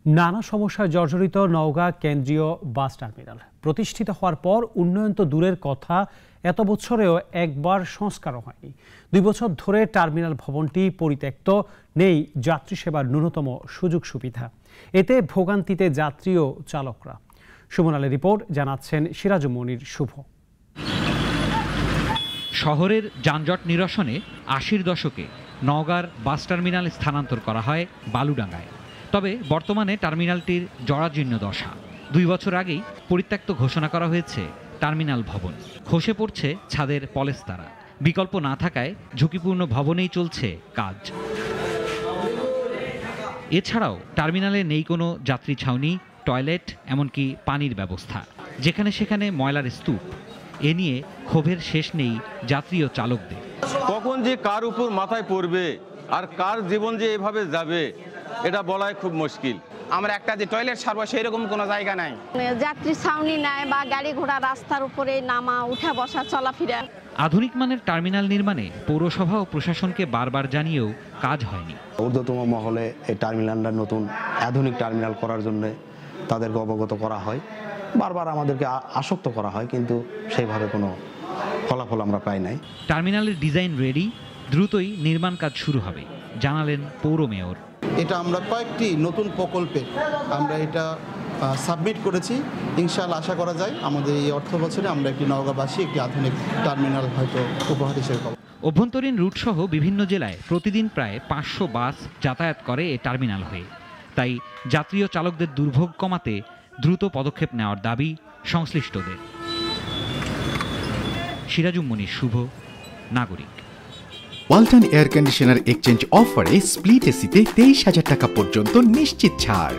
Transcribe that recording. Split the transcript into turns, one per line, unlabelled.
নানা সমস্যায় জর্জরিত নওগাঁ কেন্দ্রীয় বাস টার্মিনাল প্রতিষ্ঠিত হওয়ার পর উন্নয়ন তো দূরের কথা, এত বছরেও একবার সংস্কারও হয়নি। 2 বছর ধরে টার্মিনাল ভবনটি পরিত্যক্ত, নেই যাত্রী সেবার ন্যূনতম সুযোগ সুবিধা। এতে ভোগান্তিতে যাত্রী ও চালকরা। সুমন আলীর রিপোর্ট, জানাচ্ছেন সিরাজুম মনির শুভ।
শহরের যানজট নিরসনে 80-র দশকে নওগাঁর বাস টার্মিনাল স্থানান্তর করা হয় বালুডাঙ্গায়। তবে বর্তমানে টার্মিনালটির জরাজীর্ণ দশা। 2 বছর আগেই পরিত্যক্ত ঘোষণা করা হয়েছে টার্মিনাল ভবন। খসে পড়ছে ছাদের পলেস্তারা। বিকল্প না থাকায় ঝুঁকিপূর্ণ ভবনেই চলছে কাজ। এছাড়াও টার্মিনালে নেই কোনো যাত্রী ছাউনি, টয়লেট, এমনকি পানির ব্যবস্থা। যেখানে সেখানে ময়লার স্তূপ। এ নিয়ে ক্ষোভের শেষ নেই যাত্রী ও চালকদের।
কখন যে কার উপর মাথায় পড়বে আর কার জীবন যে এভাবে যাবে, এটা বলাই খুব মুশকিল।
আমরা একটা যে টয়লেট সারবো সেই রকম কোনো জায়গা নাই,
যাত্রী ছাউনি নাই বা গাড়ি ঘোড়া রাস্তার উপরে নামা উঠা বসা চলাফেরা।
আধুনিক মানের টার্মিনাল নির্মাণে পৌরসভা ও প্রশাসনকে বারবার জানিয়েও কাজ হয়নি।
ঊর্ধ্বতম মহলে এই টার্মিনালটা নতুন আধুনিক টার্মিনাল করার জন্য তাদেরকে অবগত করা হয়, বারবার আমাদেরকে আসক্ত করা হয়, কিন্তু সেইভাবে কোনো ফলাফল আমরা পাই নাই।
টার্মিনালের ডিজাইন রেডি, দ্রুতই নির্মাণ কাজ শুরু হবে জানালেন পৌর মেয়র।
এটা আমরা কয়েকটি নতুন প্রকল্পে আমরা এটা সাবমিট করেছি। ইনশাআল্লাহ আশা করা যায় আমাদের এই অর্থ বছরে আমরা একটি নওগাঁবাসী একটি আধুনিক টার্মিনাল হয়তো উপহার হিসেবে পাবো।
অভ্যন্তরীণ রুটসহ বিভিন্ন জেলায় প্রতিদিন প্রায় 500 বাস যাতায়াত করে এই টার্মিনাল হয়ে। তাই যাত্রী ও চালকদের দুর্ভোগ কমাতে দ্রুত পদক্ষেপ নেওয়ার দাবি সংশ্লিষ্টদের। সিরাজুম মনির শুভ, নাগরিক।
ওয়ালটন এয়ার কন্ডিশনার এক্সচেঞ্জ অফারে স্প্লিট এসিতে 23,000 টাকা পর্যন্ত নিশ্চিত ছাড়।